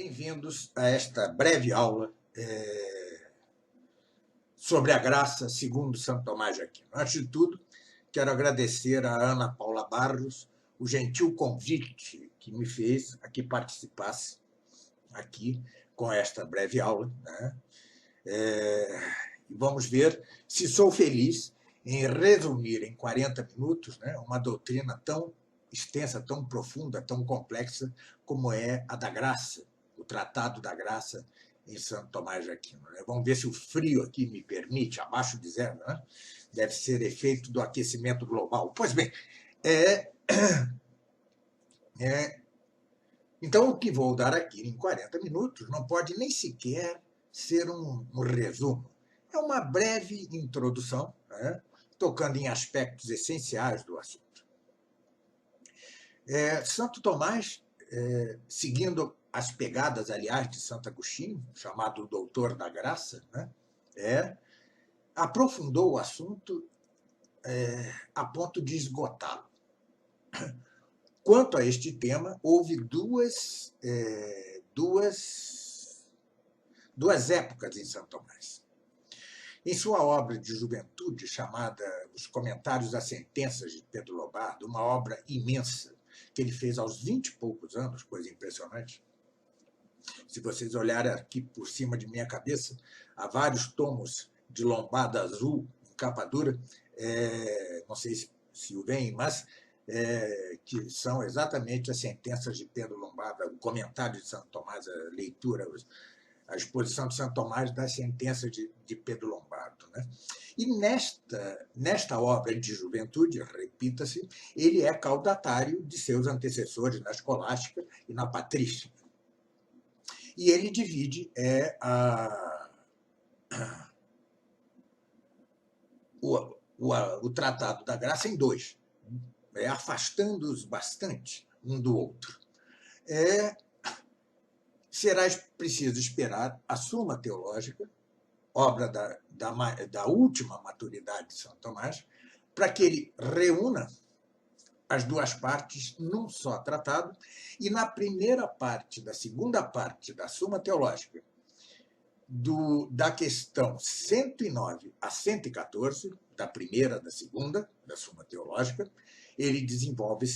Bem-vindos a esta breve aula sobre a graça segundo Santo Tomás de Aquino. Antes de tudo, quero agradecer a Ana Paula Barros o gentil convite que me fez a que participasse aqui com esta breve aula, né? Vamos ver se sou feliz em resumir em 40 minutos, né, uma doutrina tão extensa, tão profunda, tão complexa como é a da graça, o Tratado da Graça em Santo Tomás de Aquino. Né? Vamos ver se o frio aqui me permite, abaixo de zero, né? Deve ser efeito do aquecimento global. Pois bem, então o que vou dar aqui em 40 minutos não pode nem sequer ser um resumo. É uma breve introdução, né, tocando em aspectos essenciais do assunto. Santo Tomás, seguindo as pegadas, aliás, de Santo Agostinho, chamado Doutor da Graça, né, aprofundou o assunto a ponto de esgotá-lo. Quanto a este tema, houve duas épocas em Santo Tomás. Em sua obra de juventude, chamada Os Comentários às Sentenças de Pedro Lombardo, uma obra imensa, que ele fez aos 20 e poucos anos, coisa impressionante. Se vocês olharem aqui por cima de minha cabeça, há vários tomos de Lombardo azul, em capa dura, não sei se o veem, mas que são exatamente as sentenças de Pedro Lombardo, o comentário de Santo Tomás, a leitura, a exposição de Santo Tomás das sentenças de Pedro Lombardo. Né? E nesta obra de juventude, repita-se, ele é caudatário de seus antecessores na escolástica e na patrística. E ele divide o Tratado da Graça em dois, afastando-os bastante um do outro. Será preciso esperar a Suma Teológica, obra da última maturidade de São Tomás, para que ele reúna as duas partes num só tratado, e na primeira parte, da segunda parte da Suma Teológica, da questão 109 a 114, da primeira, da segunda, da Suma Teológica, ele desenvolve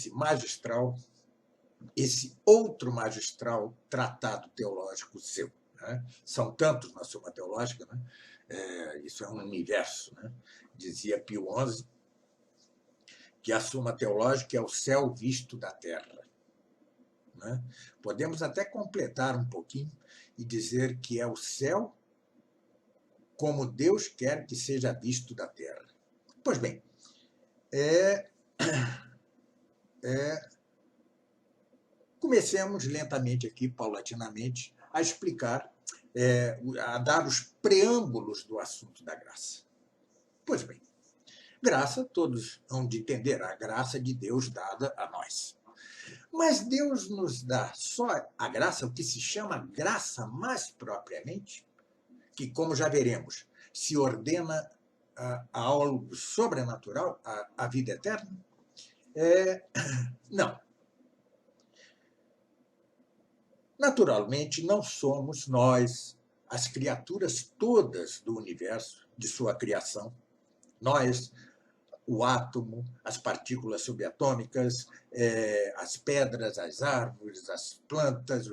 esse outro magistral tratado teológico seu. Né? São tantos na Suma Teológica, né? Isso é um universo. Né? Dizia Pio XI que a Suma Teológica é o céu visto da terra. Né? Podemos até completar um pouquinho e dizer que é o céu como Deus quer que seja visto da terra. Pois bem, comecemos lentamente aqui, paulatinamente, a explicar, a dar os preâmbulos do assunto da graça. Pois bem, graça, todos hão de entender, a graça de Deus dada a nós. Mas Deus nos dá só a graça, o que se chama graça mais propriamente, que, como já veremos, se ordena a algo sobrenatural, a vida eterna? Não. Naturalmente, não somos nós, as criaturas todas do universo, de sua criação. Nós, o átomo, as partículas subatômicas, as pedras, as árvores, as plantas,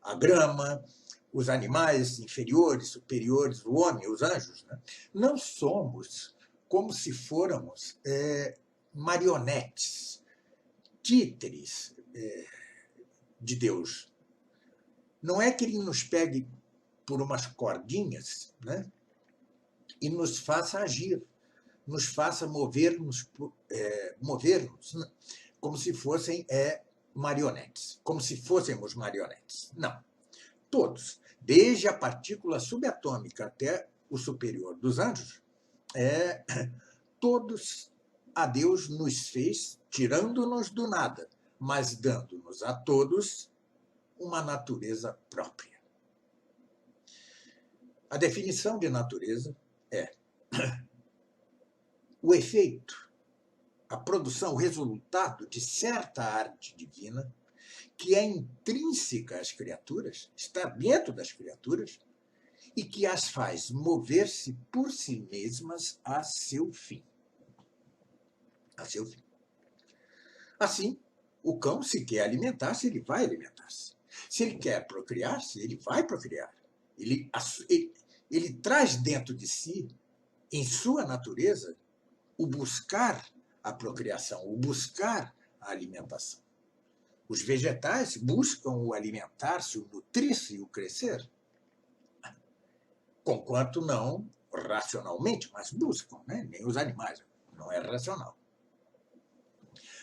a grama, os animais inferiores, superiores, o homem, os anjos. Né? Não somos como se fôramos marionetes, títeres de Deus. Não é que ele nos pegue por umas cordinhas, né, e nos faça agir, nos faça mover-nos como se fossem marionetes, como se fôssemos marionetes. Não. Todos, desde a partícula subatômica até o superior dos anjos, todos a Deus nos fez, tirando-nos do nada, mas dando-nos a todos uma natureza própria. A definição de natureza é o efeito, a produção, o resultado de certa arte divina que é intrínseca às criaturas, está dentro das criaturas, e que as faz mover-se por si mesmas a seu fim. A seu fim. Assim, o cão, se quer alimentar-se, ele vai alimentar-se. Se ele quer procriar-se, ele vai procriar. Ele traz dentro de si, em sua natureza, o buscar a procriação, o buscar a alimentação. Os vegetais buscam o alimentar-se, o nutrir-se e o crescer, conquanto não racionalmente, mas buscam, né? Nem os animais, não é racional.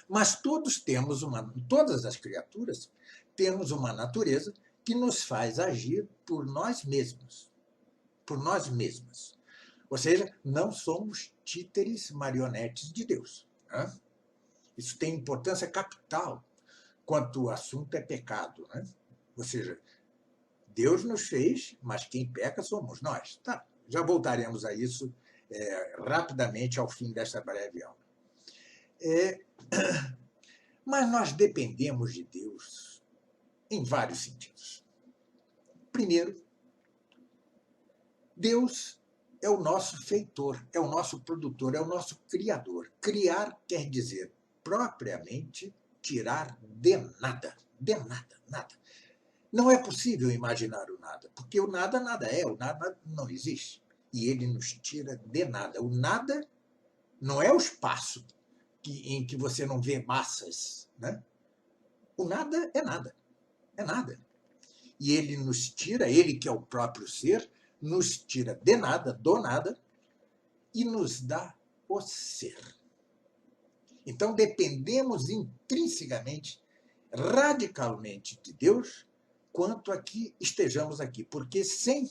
Mas todas as criaturas temos uma natureza que nos faz agir por nós mesmos, por nós mesmas. Ou seja, não somos títeres, marionetes de Deus. Né? Isso tem importância capital quanto o assunto é pecado. Né? Ou seja, Deus nos fez, mas quem peca somos nós. Tá, já voltaremos a isso rapidamente ao fim desta breve aula. Mas nós dependemos de Deus em vários sentidos. Primeiro, Deus é o nosso feitor, é o nosso produtor, é o nosso criador. Criar quer dizer, propriamente, tirar de nada. De nada, nada. Não é possível imaginar o nada, porque o nada, nada é, o nada não existe. E ele nos tira de nada. O nada não é o espaço em que você não vê massas. Né? O nada é nada. É nada. E ele nos tira, ele que é o próprio ser, nos tira de nada, do nada, e nos dá o ser. Então dependemos intrinsecamente, radicalmente de Deus, quanto a que estejamos aqui. Porque sem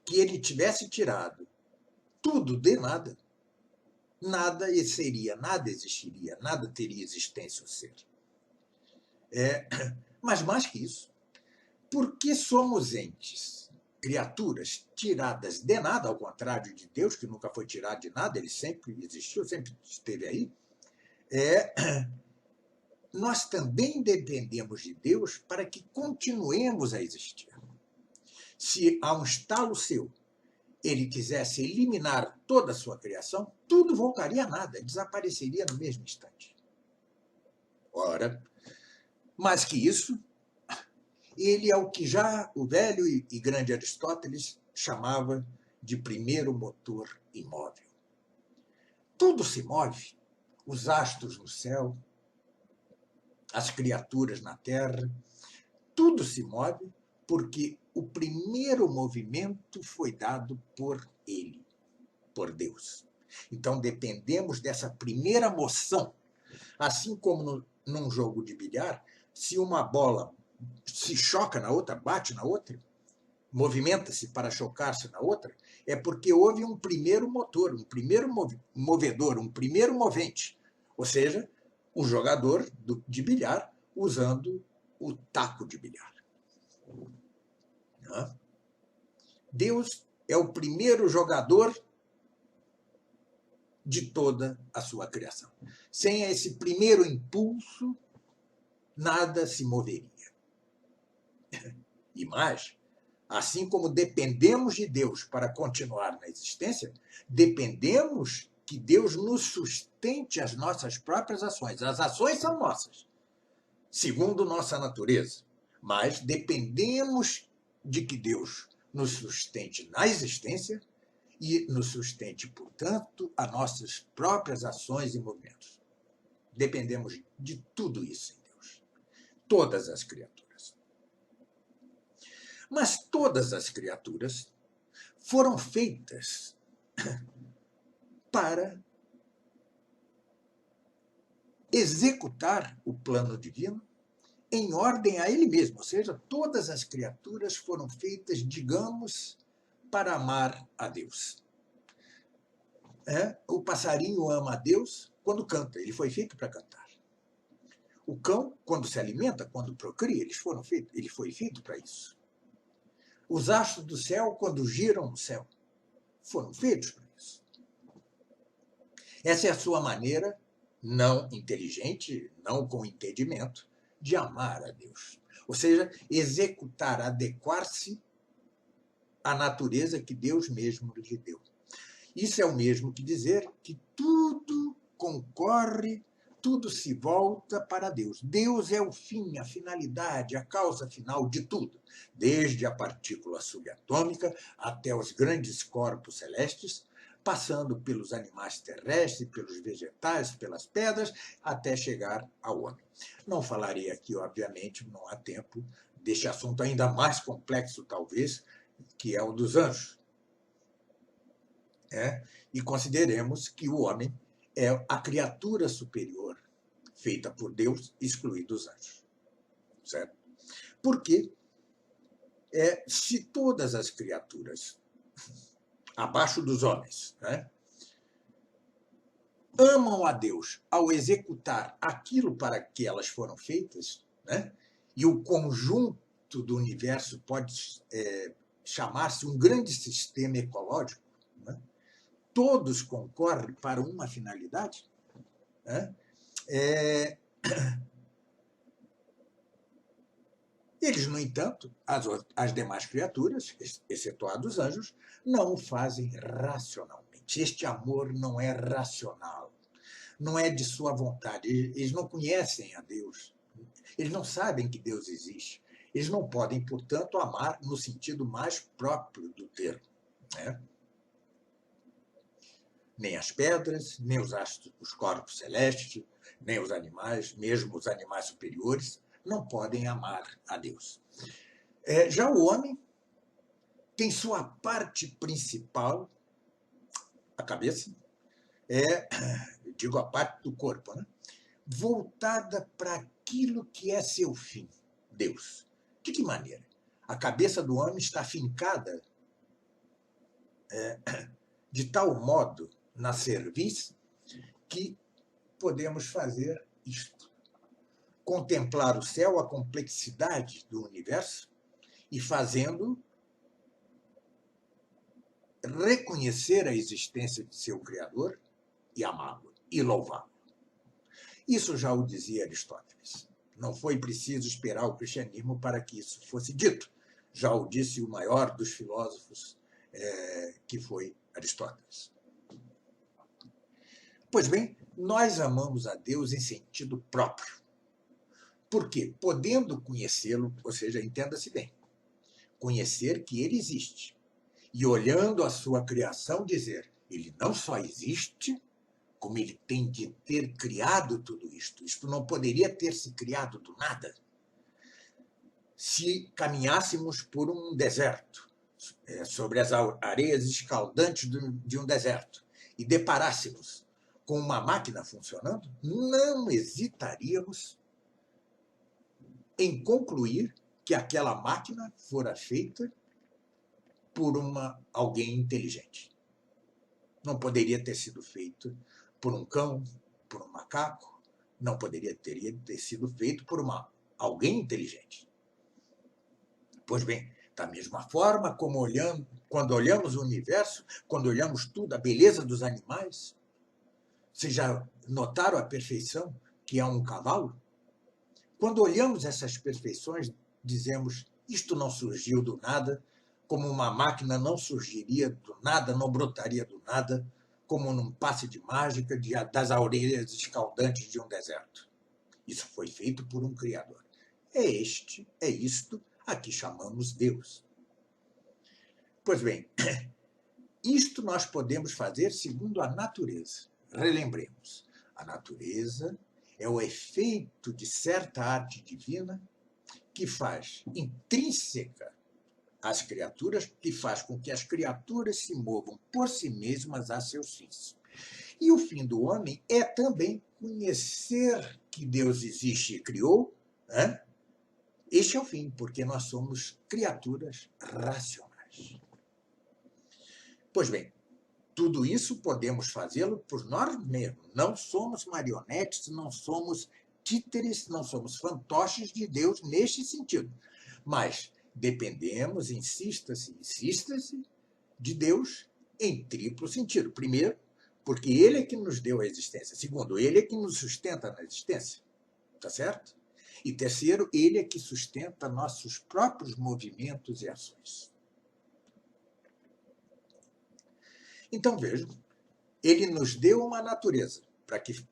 que ele tivesse tirado tudo de nada, nada seria, nada existiria, nada teria existência ou ser. Mas mais que isso, porque somos entes, criaturas tiradas de nada, ao contrário de Deus, que nunca foi tirado de nada, ele sempre existiu, sempre esteve aí, nós também dependemos de Deus para que continuemos a existir. Se a um estalo seu ele quisesse eliminar toda a sua criação, tudo voltaria a nada, desapareceria no mesmo instante. Ora, mais que isso, ele é o que já o velho e grande Aristóteles chamava de primeiro motor imóvel. Tudo se move, os astros no céu, as criaturas na terra, tudo se move porque o primeiro movimento foi dado por ele, por Deus. Então dependemos dessa primeira moção. Assim como num jogo de bilhar, se uma bola se choca na outra, bate na outra, movimenta-se para chocar-se na outra, é porque houve um primeiro motor, um primeiro movedor, um primeiro movente. Ou seja, o jogador de bilhar usando o taco de bilhar. Deus é o primeiro jogador de toda a sua criação. Sem esse primeiro impulso, nada se moveria. E mais, assim como dependemos de Deus para continuar na existência, dependemos que Deus nos sustente as nossas próprias ações. As ações são nossas, segundo nossa natureza, mas dependemos de que Deus nos sustente na existência e nos sustente, portanto, as nossas próprias ações e movimentos. Dependemos de tudo isso em Deus. Todas as criaturas. Mas todas as criaturas foram feitas para executar o plano divino em ordem a ele mesmo. Ou seja, todas as criaturas foram feitas, digamos, para amar a Deus. O passarinho ama a Deus quando canta, ele foi feito para cantar. O cão, quando se alimenta, quando procria, ele foi feito para isso. Os astros do céu, quando giram no céu, foram feitos para isso. Essa é a sua maneira, não inteligente, não com entendimento, de amar a Deus. Ou seja, executar, adequar-se à natureza que Deus mesmo lhe deu. Isso é o mesmo que dizer que tudo concorre, tudo se volta para Deus. Deus é o fim, a finalidade, a causa final de tudo, desde a partícula subatômica até os grandes corpos celestes, passando pelos animais terrestres, pelos vegetais, pelas pedras, até chegar ao homem. Não falarei aqui, obviamente, não há tempo, deste assunto ainda mais complexo, talvez, que é o dos anjos. E consideremos que o homem é a criatura superior feita por Deus, excluído os anjos. Certo? Porque se todas as criaturas abaixo dos homens amam a Deus ao executar aquilo para que elas foram feitas, e o conjunto do universo pode chamar-se um grande sistema ecológico, todos concorrem para uma finalidade, eles, no entanto, as demais criaturas, excetuados os anjos, não o fazem racionalmente. Este amor não é racional, não é de sua vontade. Eles não conhecem a Deus, eles não sabem que Deus existe. Eles não podem, portanto, amar no sentido mais próprio do termo. Nem as pedras, nem os astros, os corpos celestes, nem os animais, mesmo os animais superiores, não podem amar a Deus. Já o homem tem sua parte principal, a cabeça, digo a parte do corpo, voltada para aquilo que é seu fim, Deus. De que maneira? A cabeça do homem está fincada de tal modo na cerviz que podemos fazer isto. Contemplar o céu, a complexidade do universo, e fazendo reconhecer a existência de seu Criador e amá-lo e louvá-lo. Isso já o dizia Aristóteles. Não foi preciso esperar o cristianismo para que isso fosse dito. Já o disse o maior dos filósofos, que foi Aristóteles. Pois bem, nós amamos a Deus em sentido próprio. Por quê? Podendo conhecê-lo, ou seja, entenda-se bem, conhecer que ele existe. E olhando a sua criação, dizer, ele não só existe, como ele tem de ter criado tudo isto. Isto não poderia ter se criado do nada. Se caminhássemos por um deserto, sobre as areias escaldantes de um deserto, e deparássemos com uma máquina funcionando, não hesitaríamos em concluir que aquela máquina fora feita por alguém inteligente. Não poderia ter sido feito por um cão, por um macaco, não poderia ter sido feito por alguém inteligente. Pois bem, da mesma forma como quando olhamos o universo, quando olhamos tudo, a beleza dos animais, vocês já notaram a perfeição que é um cavalo? Quando olhamos essas perfeições, dizemos, isto não surgiu do nada, como uma máquina não surgiria do nada, não brotaria do nada, como num passe de mágica das areias escaldantes de um deserto. Isso foi feito por um Criador. É isto a que chamamos Deus. Pois bem, isto nós podemos fazer segundo a natureza. Relembremos, a natureza é o efeito de certa arte divina que faz intrínseca às criaturas, que faz com que as criaturas se movam por si mesmas a seus fins. E o fim do homem é também conhecer que Deus existe e criou. Este é o fim, porque nós somos criaturas racionais. Pois bem, tudo isso podemos fazê-lo por nós mesmos. Não somos marionetes, não somos títeres, não somos fantoches de Deus neste sentido. Mas dependemos, insista-se, de Deus em triplo sentido. Primeiro, porque Ele é que nos deu a existência. Segundo, Ele é que nos sustenta na existência. Tá certo? E terceiro, ele é que sustenta nossos próprios movimentos e ações. Então, vejam, ele nos deu uma natureza para que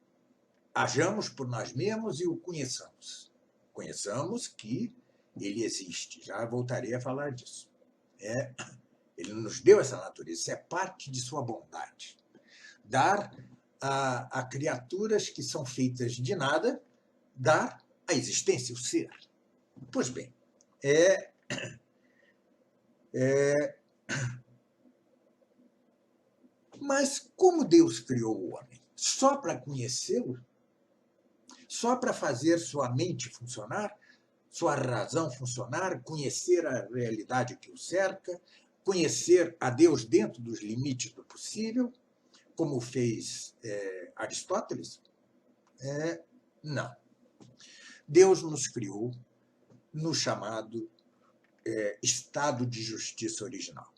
hajamos por nós mesmos e o conheçamos. Conheçamos que ele existe. Já voltarei a falar disso. Ele nos deu essa natureza, isso é parte de sua bondade. Dar a criaturas que são feitas de nada, dar a existência, o ser. Pois bem, mas como Deus criou o homem? Só para conhecê-lo? Só para fazer sua mente funcionar? Sua razão funcionar? Conhecer a realidade que o cerca? Conhecer a Deus dentro dos limites do possível? Como fez Aristóteles? Não. Deus nos criou no chamado estado de justiça original.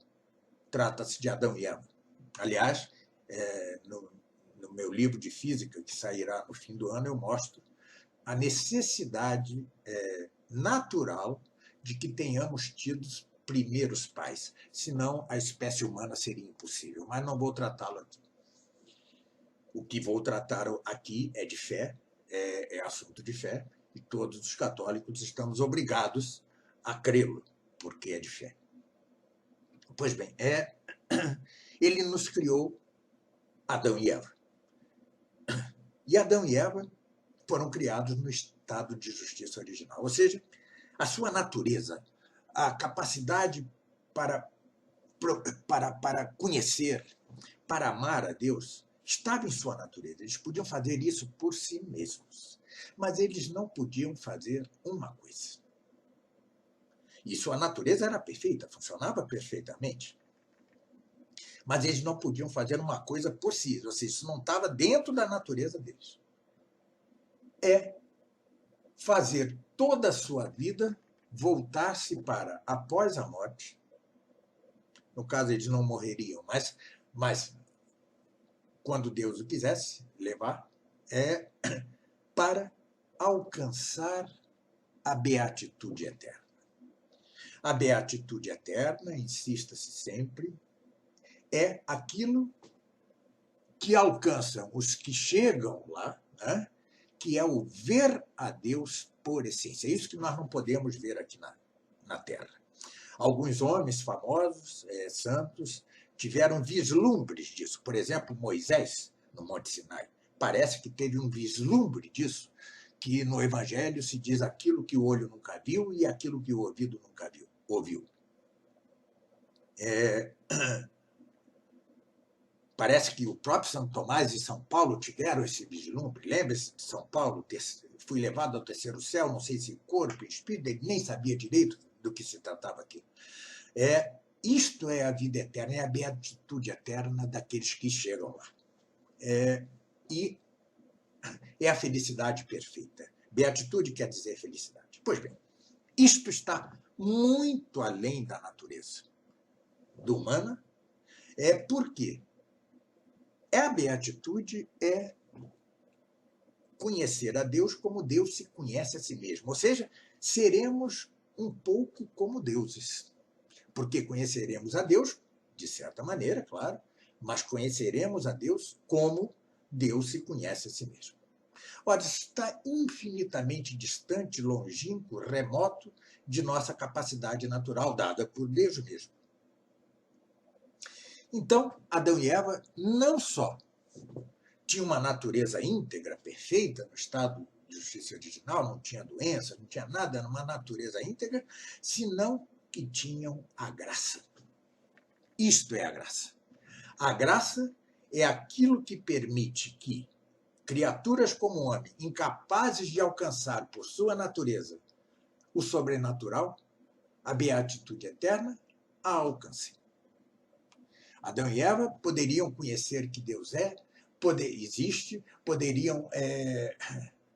Trata-se de Adão e Eva. Aliás, no meu livro de física, que sairá no fim do ano, eu mostro a necessidade natural de que tenhamos tido primeiros pais, senão a espécie humana seria impossível. Mas não vou tratá-lo aqui. O que vou tratar aqui é de fé, é assunto de fé, e todos os católicos estamos obrigados a crê-lo, porque é de fé. Pois bem, ele nos criou Adão e Eva. E Adão e Eva foram criados no estado de justiça original. Ou seja, a sua natureza, a capacidade para conhecer, para amar a Deus, estava em sua natureza. Eles podiam fazer isso por si mesmos. Mas eles não podiam fazer uma coisa. E sua natureza era perfeita, funcionava perfeitamente. Mas eles não podiam fazer uma coisa por si. Ou seja, isso não estava dentro da natureza deles. É fazer toda a sua vida voltar-se para, após a morte, no caso eles não morreriam, mas quando Deus o quisesse levar, para alcançar a beatitude eterna. A beatitude eterna, insista-se sempre, é aquilo que alcançam os que chegam lá, né? Que é o ver a Deus por essência. É isso que nós não podemos ver aqui na Terra. Alguns homens famosos, santos, tiveram vislumbres disso. Por exemplo, Moisés, no Monte Sinai. Parece que teve um vislumbre disso, que no Evangelho se diz aquilo que o olho nunca viu e aquilo que o ouvido nunca ouviu. Parece que o próprio São Tomás e São Paulo tiveram esse vislumbre. Lembra-se de São Paulo? Fui levado ao terceiro céu, não sei se corpo, espírito, ele nem sabia direito do que se tratava aqui. Isto é a vida eterna, é a beatitude eterna daqueles que chegam lá. E é a felicidade perfeita. Beatitude quer dizer felicidade. Pois bem, isto está muito além da natureza do humana. Por quê? A beatitude é conhecer a Deus como Deus se conhece a si mesmo. Ou seja, seremos um pouco como deuses. Porque conheceremos a Deus, de certa maneira, claro, mas conheceremos a Deus como Deus se conhece a si mesmo. Ora, está infinitamente distante, longínquo, remoto de nossa capacidade natural dada por Deus mesmo. Então, Adão e Eva não só tinham uma natureza íntegra, perfeita, no estado de justiça original, não tinha doença, não tinha nada, era uma natureza íntegra, senão que tinham a graça. Isto é a graça. A graça é aquilo que permite que criaturas como o homem, incapazes de alcançar por sua natureza o sobrenatural, a beatitude eterna, a alcancem. Adão e Eva poderiam conhecer que Deus existe, poderiam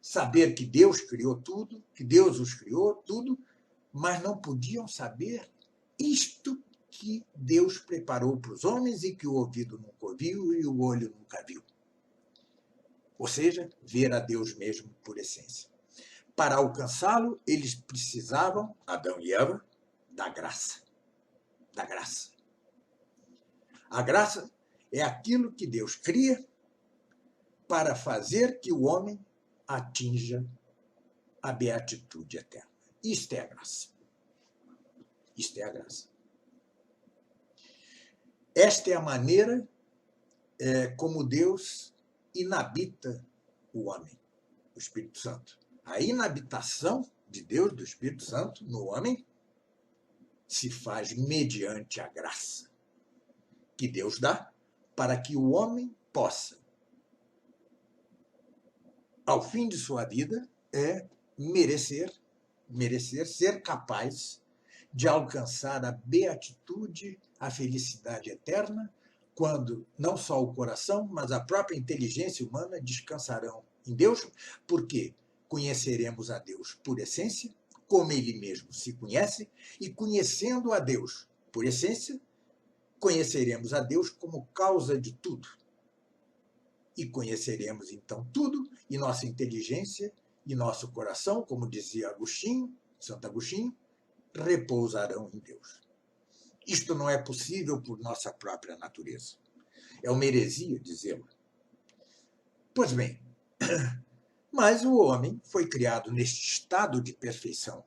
saber que Deus criou tudo, que Deus os criou tudo, mas não podiam saber isto que Deus preparou para os homens e que o ouvido nunca ouviu e o olho nunca viu. Ou seja, ver a Deus mesmo por essência. Para alcançá-lo, eles precisavam, Adão e Eva, da graça. Da graça. A graça é aquilo que Deus cria para fazer que o homem atinja a beatitude eterna. Isto é a graça. Isto é a graça. Esta é a maneira como Deus inabita o homem, o Espírito Santo. A inabitação de Deus, do Espírito Santo, no homem, se faz mediante a graça que Deus dá para que o homem possa, ao fim de sua vida, merecer, ser capaz de alcançar a beatitude, a felicidade eterna, quando não só o coração, mas a própria inteligência humana descansarão em Deus, porque conheceremos a Deus por essência, como ele mesmo se conhece, e conhecendo a Deus por essência, conheceremos a Deus como causa de tudo. E conheceremos então tudo, e nossa inteligência e nosso coração, como dizia Agostinho, Santo Agostinho, repousarão em Deus. Isto não é possível por nossa própria natureza. É uma heresia dizê-lo. Pois bem, mas o homem foi criado neste estado de perfeição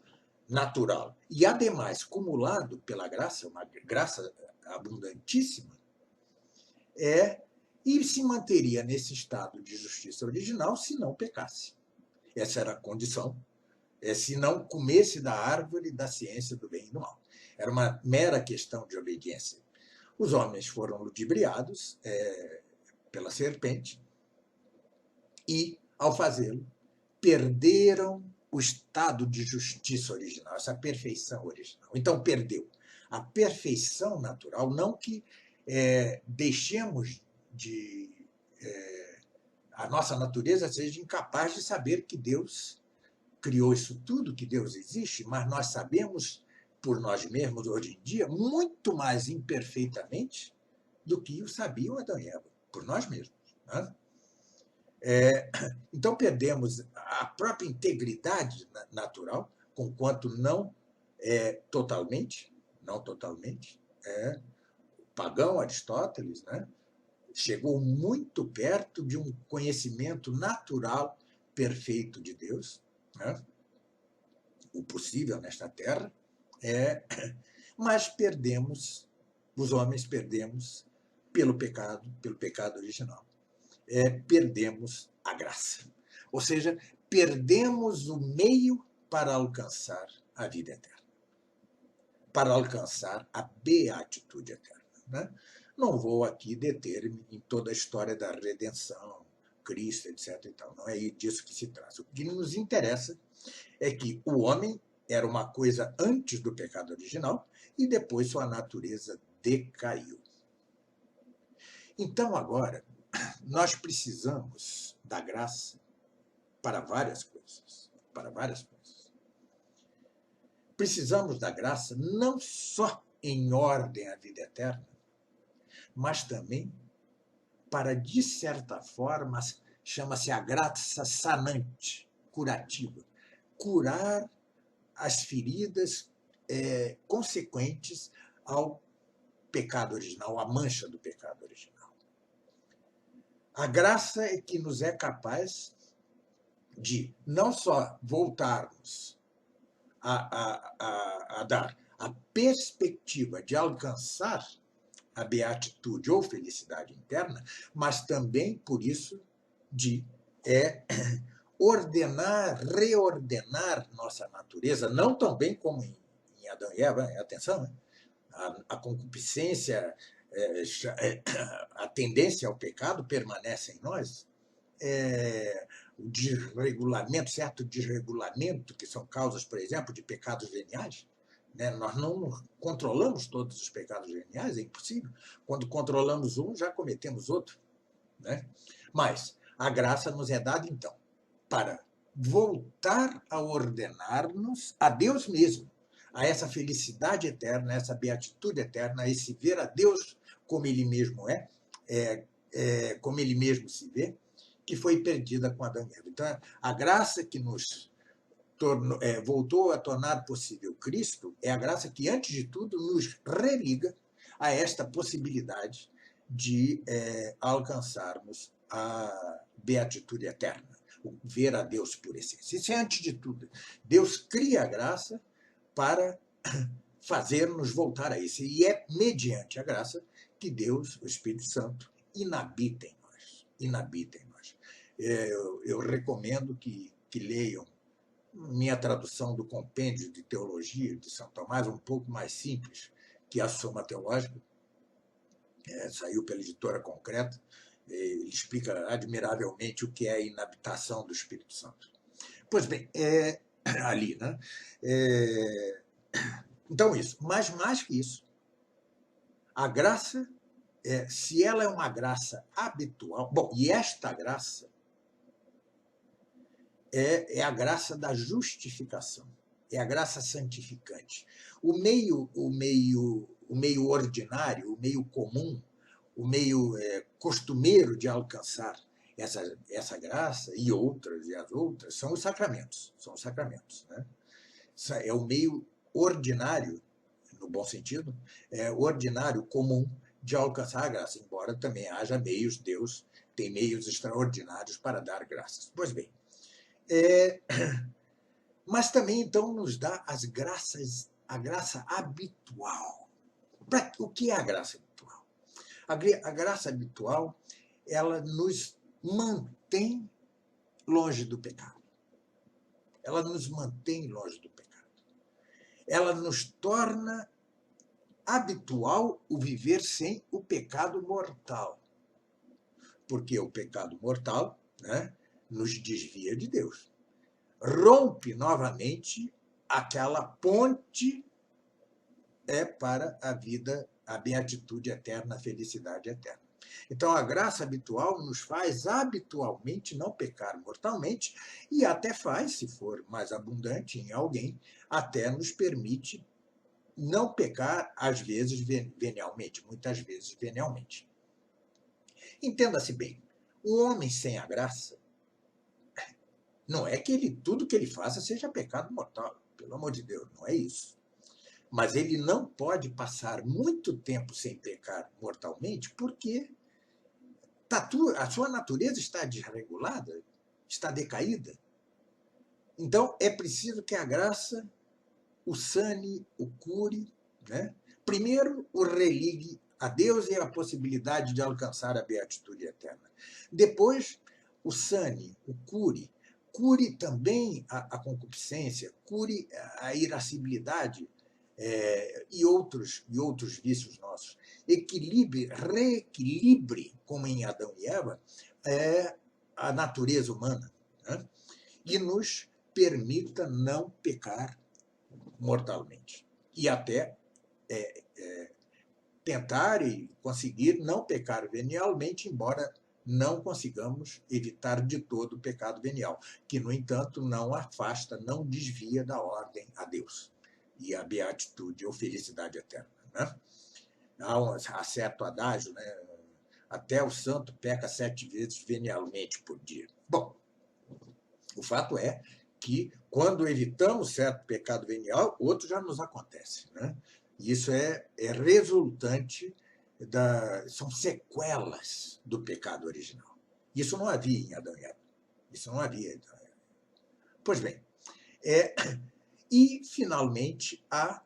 natural e, ademais, cumulado pela graça, uma graça abundantíssima, e se manteria nesse estado de justiça original se não pecasse. Essa era a condição, se não comesse da árvore da ciência do bem e do mal. Era uma mera questão de obediência. Os homens foram ludibriados pela serpente e, ao fazê-lo, perderam o estado de justiça original, essa perfeição original. Então, perdeu a perfeição natural, não que deixemos de... a nossa natureza seja incapaz de saber que Deus criou isso tudo, que Deus existe, mas nós sabemos por nós mesmos, hoje em dia, muito mais imperfeitamente do que o sabiam Adão e Eva, por nós mesmos. Né? Então, perdemos a própria integridade natural, conquanto não totalmente, o pagão Aristóteles, né, chegou muito perto de um conhecimento natural perfeito de Deus, né, o possível nesta terra, mas perdemos, os homens perdemos pelo pecado original. Perdemos a graça. Ou seja, perdemos o meio para alcançar a vida eterna, para alcançar a beatitude eterna. Né? Não vou aqui deter-me em toda a história da redenção, Cristo, etc. E tal. Não é disso que se trata. O que nos interessa é que o homem era uma coisa antes do pecado original e depois sua natureza decaiu. Então, agora, nós precisamos da graça para várias coisas. Precisamos da graça não só em ordem à vida eterna, mas também para, de certa forma, chama-se a graça sanante, curativa. Curar as feridas consequentes ao pecado original, à mancha do pecado original. A graça é que nos é capaz de não só voltarmos a dar a perspectiva de alcançar a beatitude ou felicidade interna, mas também, por isso, de reordenar nossa natureza, não tão bem como em Adão e Eva, atenção, né? A concupiscência, a tendência ao pecado permanece em nós, o desregulamento, certo desregulamento, que são causas, por exemplo, de pecados veniais. Né? Nós não controlamos todos os pecados veniais, é impossível. Quando controlamos um, já cometemos outro. Né? Mas a graça nos é dada, então, para voltar a ordenar-nos a Deus mesmo, a essa felicidade eterna, a essa beatitude eterna, a esse ver a Deus como Ele mesmo como Ele mesmo se vê, que foi perdida com Adão e Eva. Então, a graça que nos voltou a tornar possível Cristo é a graça que, antes de tudo, nos religa a esta possibilidade de alcançarmos a beatitude eterna, ver a Deus por essência. Isso é antes de tudo. Deus cria a graça para fazer-nos voltar a isso. E é mediante a graça que Deus, o Espírito Santo, inabita em nós. Inabita em nós. Eu recomendo que leiam minha tradução do Compêndio de Teologia de São Tomás, um pouco mais simples que a Soma Teológica, saiu pela Editora Concreta. Ele explica admiravelmente o que é a inabitação do Espírito Santo. Pois bem, ali, né? Então, isso. Mas, mais que isso, a graça, se ela é uma graça habitual... Bom, e esta graça é a graça da justificação, é a graça santificante. O meio ordinário, o meio comum, o meio costumeiro de alcançar essa graça e as outras, são os sacramentos. São os sacramentos, né? É o meio ordinário, no bom sentido, ordinário, comum, de alcançar a graça, embora também haja meios, Deus tem meios extraordinários para dar graças. Pois bem, mas também, então, nos dá as graças, a graça habitual. O que é a graça habitual? A graça habitual, ela nos mantém longe do pecado. Ela nos mantém longe do pecado. Ela nos torna habitual o viver sem o pecado mortal. Porque o pecado mortal, né, nos desvia de Deus. Rompe novamente aquela ponte para a vida, a beatitude eterna, a felicidade eterna. Então, a graça habitual nos faz habitualmente não pecar mortalmente e até faz, se for mais abundante em alguém, até nos permite não pecar, às vezes, venialmente, muitas vezes, venialmente. Entenda-se bem, um homem sem a graça, não é que tudo que ele faça seja pecado mortal, pelo amor de Deus, não é isso. Mas ele não pode passar muito tempo sem pecar mortalmente, porque a sua natureza está desregulada, está decaída. Então, é preciso que a graça o sane, o cure, né? Primeiro, o religue a Deus e a possibilidade de alcançar a beatitude eterna. Depois, o sane, o cure também a concupiscência, cure a irascibilidade e outros vícios nossos. Reequilibre, como em Adão e Eva, a natureza humana, né? E nos permita não pecar mortalmente. E até tentar e conseguir não pecar venialmente, embora não consigamos evitar de todo o pecado venial, que, no entanto, não afasta, não desvia da ordem a Deus e a beatitude ou felicidade eterna, né? Há certo adágio, né? Até o santo peca 7 vezes venialmente por dia. Bom, o fato é que, quando evitamos certo pecado venial, outro já nos acontece, né? Isso é resultante são sequelas do pecado original. Isso não havia em Adão e Eva. Isso não havia em Adão e Eva. Pois bem, e, finalmente, a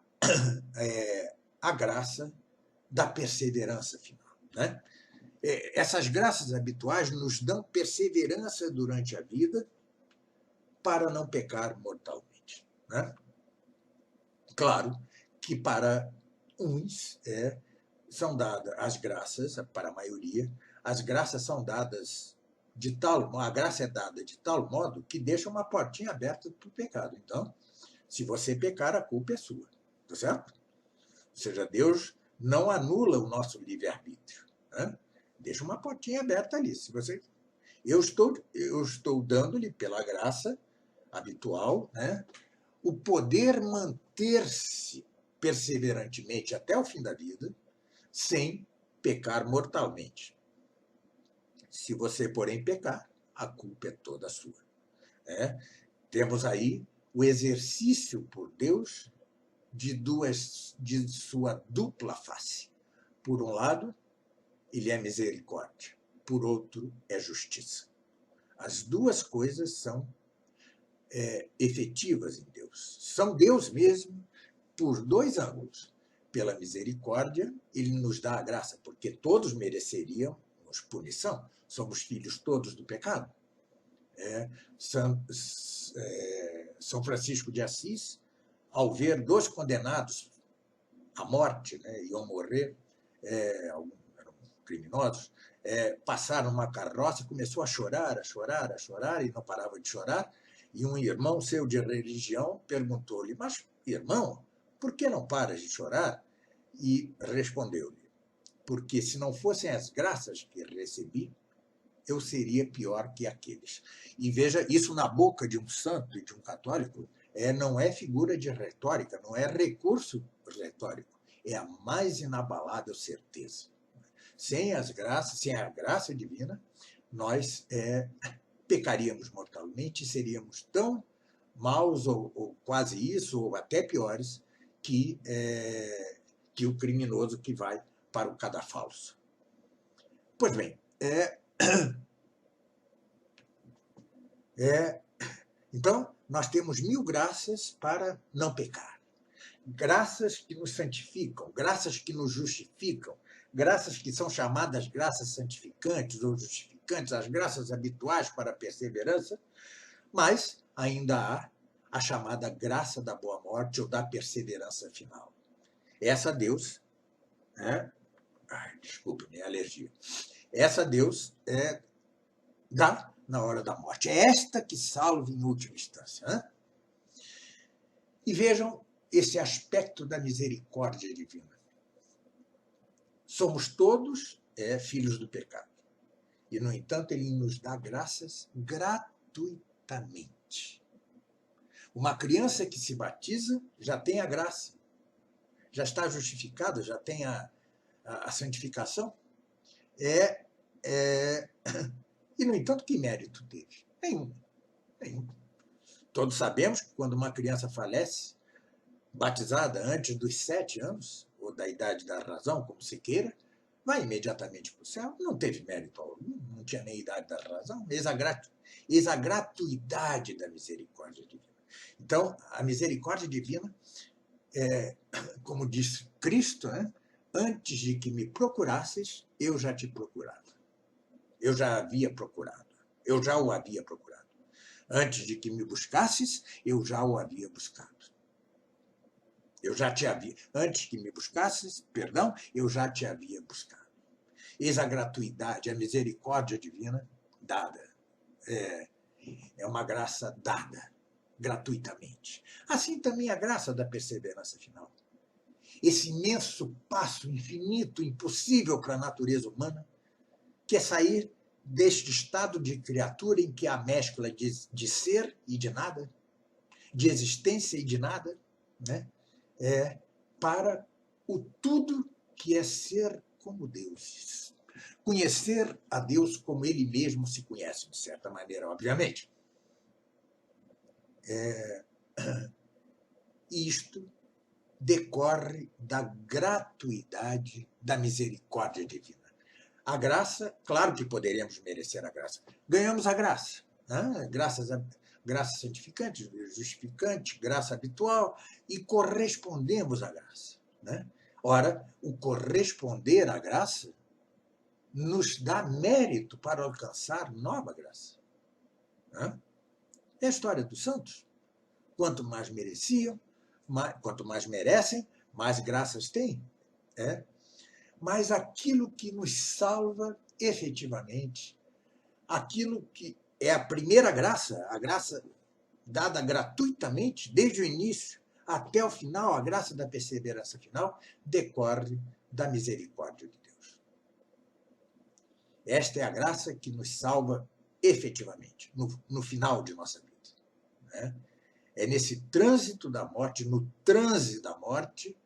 graça da perseverança final, né? Essas graças habituais nos dão perseverança durante a vida para não pecar mortalmente, né? Claro que para uns são dadas as graças, para a maioria, as graças são dadas a graça é dada de tal modo que deixa uma portinha aberta para o pecado. Então, se você pecar, a culpa é sua, tá certo? Ou seja, Deus não anula o nosso livre-arbítrio, né? Deixa uma portinha aberta ali. Eu estou dando-lhe, pela graça habitual, né, o poder manter-se perseverantemente até o fim da vida, sem pecar mortalmente. Se você, porém, pecar, a culpa é toda sua. Temos aí o exercício por Deus de sua dupla face. Por um lado, ele é misericórdia, por outro, é justiça. As duas coisas são efetivas em Deus. São Deus mesmo por dois ângulos. Pela misericórdia, ele nos dá a graça, porque todos mereceriam punição. Somos filhos todos do pecado. São Francisco de Assis, ao ver dois condenados à morte, iam morrer, eram criminosos, passaram uma carroça e começou a chorar, e não parava de chorar, e um irmão seu de religião perguntou-lhe, mas, irmão, por que não paras de chorar? E respondeu-lhe, porque se não fossem as graças que recebi, eu seria pior que aqueles. E veja, isso na boca de um santo e de um católico não é figura de retórica, não é recurso retórico, é a mais inabalável certeza. Sem as graças, sem a graça divina, nós pecaríamos mortalmente e seríamos tão maus, ou quase isso, ou até piores, que o criminoso que vai para o cadafalso. Pois bem, então, nós temos 1000 graças para não pecar. Graças que nos santificam, graças que nos justificam, graças que são chamadas graças santificantes ou justificantes, as graças habituais para a perseverança, mas ainda há a chamada graça da boa morte ou da perseverança final. Essa Deus, desculpe, minha alergia, essa Deus dá na hora da morte. É esta que salva em última instância. E vejam esse aspecto da misericórdia divina. Somos todos filhos do pecado. E, no entanto, ele nos dá graças gratuitamente. Uma criança que se batiza já tem a graça, já está justificada, já tem a santificação. E, no entanto, que mérito teve? Nenhum. Todos sabemos que quando uma criança falece, batizada antes dos 7 anos, ou da idade da razão, como se queira, vai imediatamente para o céu. Não teve mérito algum, não tinha nem idade da razão. Eis a gratuidade da misericórdia divina. Então, a misericórdia divina, como disse Cristo, antes de que me procurasses, eu já te procurava. Eu já havia procurado. Eu já o havia procurado. Antes de que me buscasses, eu já o havia buscado. Eu já te havia. Antes que me buscasses, eu já te havia buscado. Eis a gratuidade, a misericórdia divina dada. É uma graça dada gratuitamente. Assim também a graça da perseverança final. Esse imenso passo infinito, impossível para a natureza humana, que é sair deste estado de criatura em que há mescla de ser e de nada, de existência e de nada, para o tudo que é ser como Deus. Conhecer a Deus como Ele mesmo se conhece, de certa maneira, obviamente. Isto decorre da gratuidade da misericórdia divina. A graça, claro que poderíamos merecer a graça. Ganhamos a graça. Graça santificante, justificante, graça habitual, e correspondemos à graça. Ora, o corresponder à graça nos dá mérito para alcançar nova graça. É a história dos santos. Quanto mais mereciam, quanto mais merecem, mais graças têm. Mas aquilo que nos salva efetivamente, aquilo que é a primeira graça, a graça dada gratuitamente, desde o início até o final, a graça da perseverança final, decorre da misericórdia de Deus. Esta é a graça que nos salva efetivamente, no final de nossa vida. É nesse trânsito da morte, no transe da morte,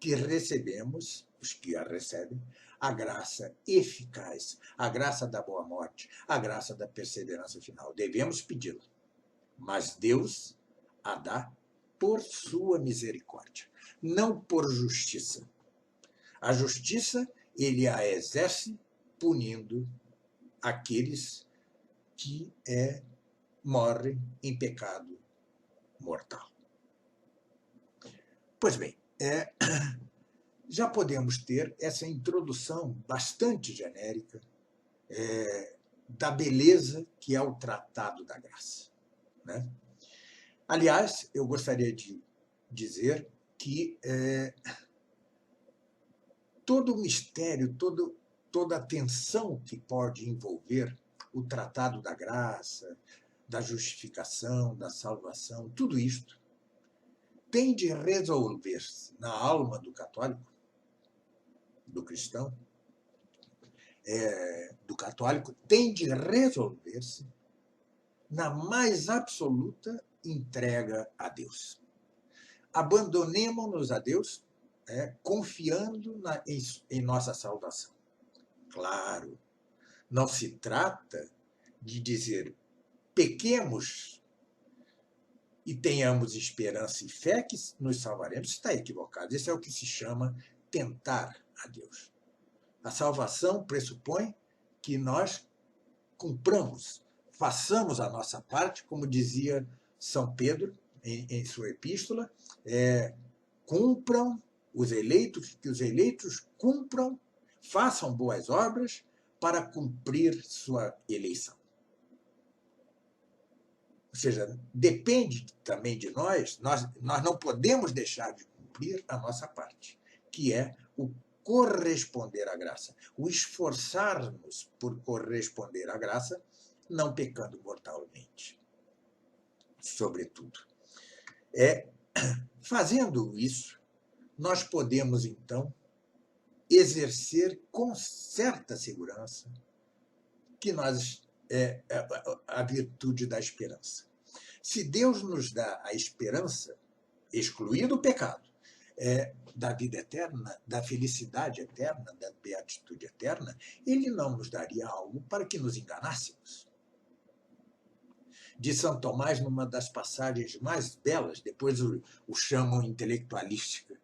que recebemos, os que a recebem, a graça eficaz, a graça da boa morte, a graça da perseverança final. Devemos pedi-la, mas Deus a dá por sua misericórdia, não por justiça. A justiça ele a exerce punindo aqueles que morrem em pecado mortal. Pois bem, já podemos ter essa introdução bastante genérica da beleza que é o Tratado da Graça, né? Aliás, eu gostaria de dizer que todo o mistério, toda a tensão que pode envolver o Tratado da Graça, da justificação, da salvação, tudo isto tem de resolver-se na alma do católico, do cristão, do católico, tem de resolver-se na mais absoluta entrega a Deus. Abandonemo-nos a Deus, confiando em nossa salvação. Claro, não se trata de dizer pequemos e tenhamos esperança e fé que nos salvaremos. Isso está equivocado. Isso é o que se chama tentar a Deus. A salvação pressupõe que nós cumpramos, façamos a nossa parte, como dizia São Pedro em sua epístola, cumpram os eleitos, que os eleitos cumpram, façam boas obras para cumprir sua eleição. Ou seja, depende também de nós não podemos deixar de cumprir a nossa parte, que é o corresponder à graça, o esforçar-nos por corresponder à graça, não pecando mortalmente, sobretudo. Fazendo isso, nós podemos, então, exercer com certa segurança que nós a virtude da esperança. Se Deus nos dá a esperança, excluído o pecado, da vida eterna, da felicidade eterna, da beatitude eterna, ele não nos daria algo para que nos enganássemos. De São Tomás, numa das passagens mais belas, depois o chamam intelectualista,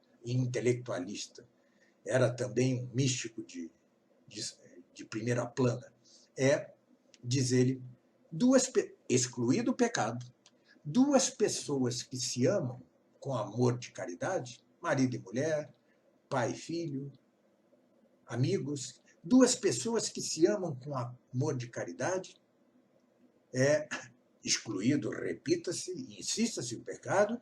era também um místico de primeira plana, diz ele, excluído o pecado, duas pessoas que se amam com amor de caridade, marido e mulher, pai e filho, amigos, duas pessoas que se amam com amor de caridade, excluído, repita-se, insista-se o pecado,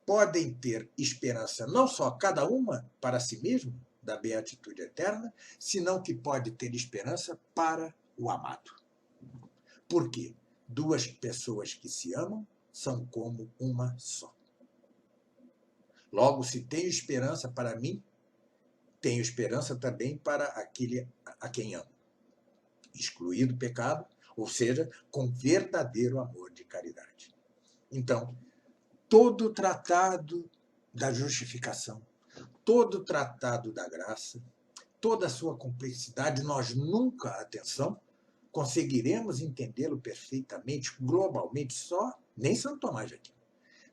podem ter esperança não só cada uma para si mesmo, da beatitude eterna, senão que pode ter esperança para o amado. Por quê? Duas pessoas que se amam são como uma só. Logo, se tenho esperança para mim, tenho esperança também para aquele a quem amo. Excluído o pecado, ou seja, com verdadeiro amor de caridade. Então, todo o tratado da justificação, todo o tratado da graça, toda a sua complexidade, nós nunca, atenção, conseguiremos entendê-lo perfeitamente, globalmente, nem São Tomás aqui.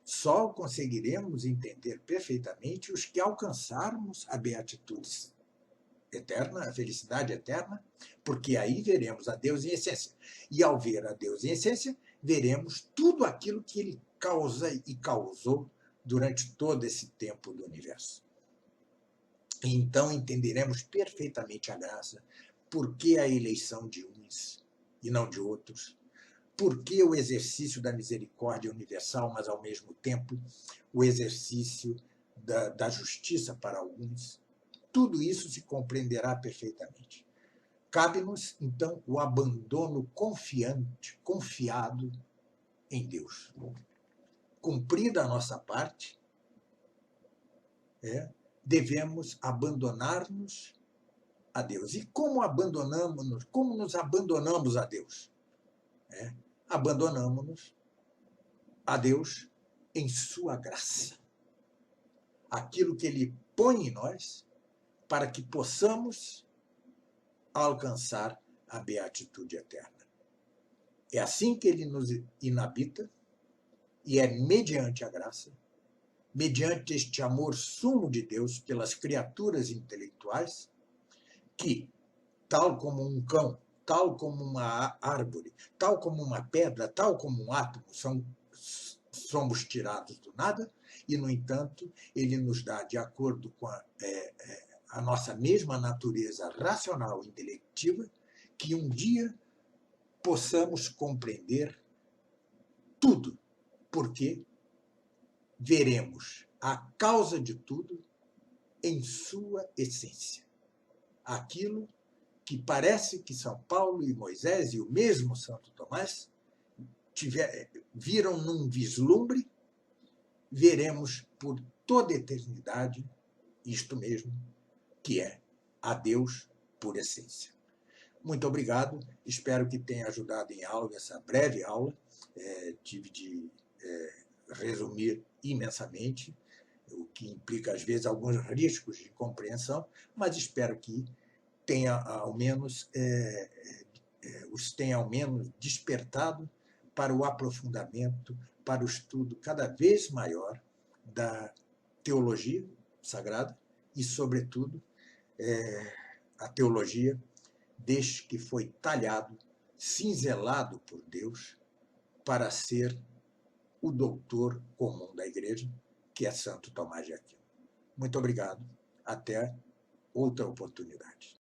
Só conseguiremos entender perfeitamente os que alcançarmos a beatitude eterna, a felicidade eterna, porque aí veremos a Deus em essência. E ao ver a Deus em essência, veremos tudo aquilo que ele causa e causou durante todo esse tempo do universo. E então entenderemos perfeitamente a graça, por que a eleição de uns e não de outros, por que o exercício da misericórdia universal, mas ao mesmo tempo o exercício da justiça para alguns. Tudo isso se compreenderá perfeitamente. Cabe-nos, então, o abandono confiado em Deus. Cumprida a nossa parte, devemos abandonar-nos a Deus. E como nos abandonamos a Deus? Abandonamos-nos a Deus em sua graça. Aquilo que ele põe em nós para que possamos alcançar a beatitude eterna. É assim que ele nos inabita, e é mediante a graça, mediante este amor sumo de Deus pelas criaturas intelectuais, que, tal como um cão, tal como uma árvore, tal como uma pedra, tal como um átomo, somos tirados do nada, e, no entanto, ele nos dá, de acordo com a nossa mesma natureza racional e intelectiva, que um dia possamos compreender tudo, porque veremos a causa de tudo em sua essência. Aquilo que parece que São Paulo e Moisés e o mesmo Santo Tomás viram num vislumbre, veremos por toda a eternidade isto mesmo, que é a Deus por essência. Muito obrigado, espero que tenha ajudado em aula, essa breve aula. Tive de resumir imensamente, o que implica, às vezes, alguns riscos de compreensão, mas espero que tenha, ao menos, os tenha, ao menos, despertado para o aprofundamento, para o estudo cada vez maior da teologia sagrada e, sobretudo, a teologia desde que foi talhado, cinzelado por Deus, para ser o doutor comum da Igreja, que é Santo Tomás de Aquino. Muito obrigado. Até outra oportunidade.